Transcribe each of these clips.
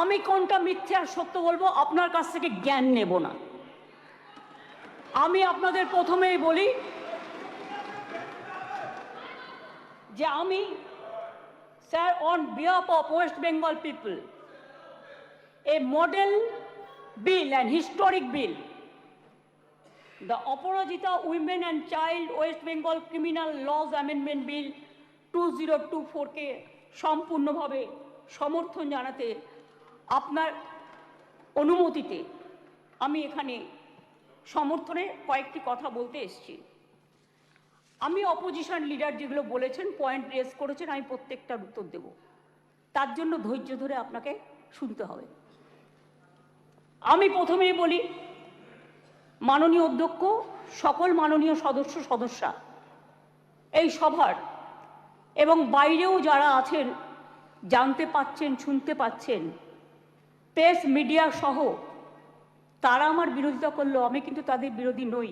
আমি কোনটা মিথ্যে আর সত্য বলবো আপনার কাছ থেকে জ্ঞান নেব না। আমি আপনাদের প্রথমেই বলি যে আমি sir on behalf of West Bengal people a model bill and historic bill, the Aparajita Women and Child West Bengal Criminal Laws Amendment Bill 2024 কে সম্পূর্ণভাবে সমর্থন জানাতে আপনার অনুমতিতে আমি এখানে সমর্থনে কয়েকটি কথা বলতে এসেছি। আমি অপোজিশন লিডার যেগুলো বলেছেন, পয়েন্ট রেজ করেছেন, আমি প্রত্যেকটার উত্তর দেব। তার জন্য ধৈর্য ধরে আপনাকে শুনতে হবে। আমি প্রথমেই বলি, মাননীয় অধ্যক্ষ, সকল মাননীয় সদস্যা এই সভার এবং বাইরেও যারা আছেন, জানতে পাচ্ছেন, শুনতে পাচ্ছেন, প্রেস মিডিয়া সহ তারা আমার বিরোধিতা করলেও আমি কিন্তু তাদের বিরোধী নই।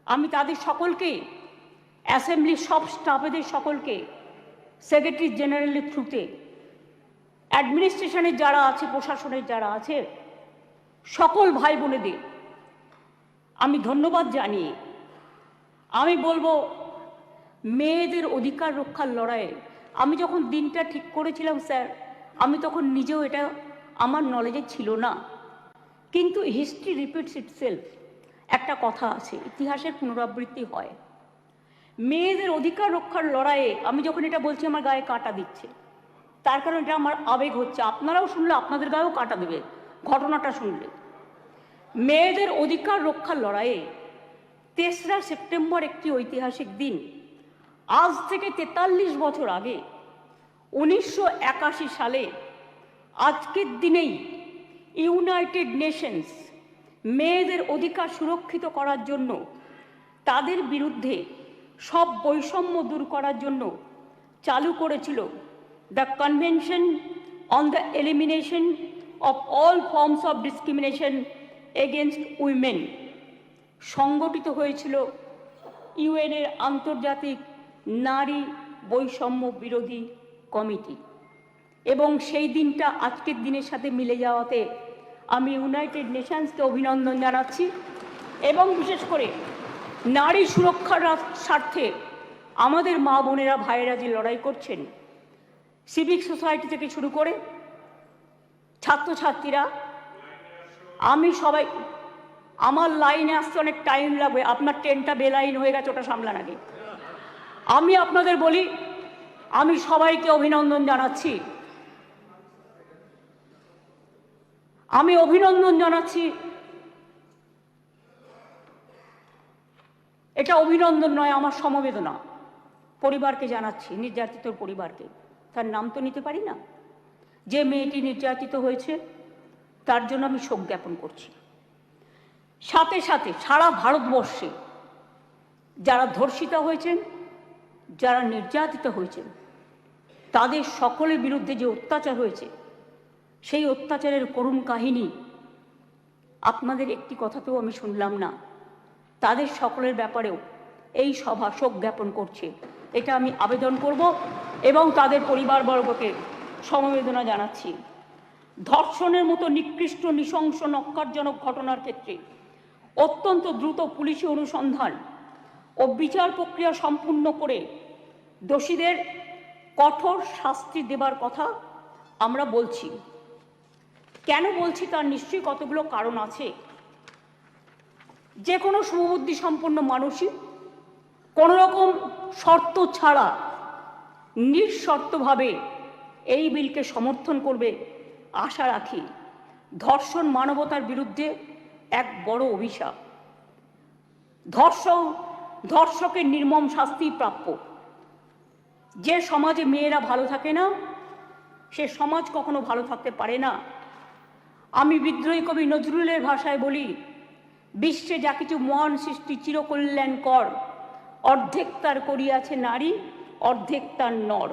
আমি তাদের সকলকে, অ্যাসেম্বলির সব স্টাফেদের সকলকে, সেক্রেটারি জেনারেলের থ্রুতে, অ্যাডমিনিস্ট্রেশনের যারা আছে, প্রশাসনের যারা আছে, সকল ভাই বোনেদের আমি ধন্যবাদ জানিয়ে আমি বলবো, মেয়েদের অধিকার রক্ষার লড়াইয়ে আমি যখন দিনটা ঠিক করেছিলাম স্যার, আমি তখন নিজেও এটা আমার নলেজে ছিল না, কিন্তু হিস্ট্রি রিপিটস ইটসেলফ। একটা কথা আছে, ইতিহাসের পুনরাবৃত্তি হয়। মেয়েদের অধিকার রক্ষার লড়াইয়ে আমি যখন এটা বলছি, আমার গায়ে কাঁটা দিচ্ছে, তার কারণ এটা আমার আবেগ হচ্ছে। আপনারাও শুনলে আপনাদের গায়েও কাঁটা দেবে ঘটনাটা শুনলে। মেয়েদের অধিকার রক্ষার লড়াইয়ে 3রা সেপ্টেম্বর একটি ঐতিহাসিক দিন। আজ থেকে 43 বছর আগে 1981 সালে আজকের দিনেই ইউনাইটেড নেশনস মেয়েদের অধিকার সুরক্ষিত করার জন্য, তাদের বিরুদ্ধে সব বৈষম্য দূর করার জন্য চালু করেছিল the convention on the elimination of all forms of discrimination against women. সংগঠিত হয়েছিল ইউএনের আন্তর্জাতিক নারী বৈষম্য বিরোধী কমিটি, এবং সেই দিনটা আজকের দিনের সাথে মিলে যাওয়াতে আমি ইউনাইটেড নেশনসকে অভিনন্দন জানাচ্ছি। এবং বিশেষ করে নারী সুরক্ষার স্বার্থে আমাদের মা বোনেরা, ভাইয়েরা যে লড়াই করছেন, সিভিক সোসাইটি থেকে শুরু করে ছাত্রছাত্রীরা, আমি সবাই, আমার লাইনে আসতে অনেক টাইম লাগবে, আপনার ট্রেনটা বেলাইন হয়ে গেছে, ওটা সামলান আগে। আমি আপনাদের বলি, আমি সবাইকে অভিনন্দন জানাচ্ছি। আমি অভিনন্দন জানাচ্ছি, এটা অভিনন্দন নয়, আমার সমবেদনা পরিবারকে জানাচ্ছি, নির্যাতিত পরিবারকে। তার নাম তো নিতে পারি না। যে মেয়েটি নির্যাতিত হয়েছে তার জন্য আমি শোক জ্ঞাপন করছি। সাথে সাথে সারা ভারতবর্ষে যারা ধর্ষিতা হয়েছেন, যারা নির্যাতিত হয়েছেন, তাদের সকলের বিরুদ্ধে যে অত্যাচার হয়েছে, সেই অত্যাচারের করুণ কাহিনী আপনাদের একটি কথাতেও আমি শুনলাম না। তাদের সকলের ব্যাপারেও এই সভা শোক জ্ঞাপন করছে, এটা আমি আবেদন করব এবং তাদের পরিবারবর্গকে সমবেদনা জানাচ্ছি। ধর্ষণের মতো নিকৃষ্ট, নৃশংস, নক্কারজনক ঘটনার ক্ষেত্রে অত্যন্ত দ্রুত পুলিশি অনুসন্ধান ও বিচার প্রক্রিয়া সম্পূর্ণ করে দোষীদের কঠোর শাস্তি দেবার কথা আমরা বলছি। কেন বলছি তার নিশ্চয়ই কতগুলো কারণ আছে। যে কোনো শুভবুদ্ধি সম্পন্ন মানুষই কোনো রকম শর্ত ছাড়া নিঃশর্তভাবে এই বিলকে সমর্থন করবে আশা রাখি। ধর্ষণ মানবতার বিরুদ্ধে এক বড় অভিশাপ। ধর্ষকের নির্মম শাস্তি প্রাপ্য। যে সমাজে মেয়েরা ভালো থাকে না, সে সমাজ কখনো ভালো থাকতে পারে না। আমি বিদ্রোহী কবি নজরুলের ভাষায় বলি, বিশ্বে যা কিছু মহান সৃষ্টি চিরকল্যাণকর, অর্ধেক তার করিয়াছে নারী, অর্ধেক তার নর।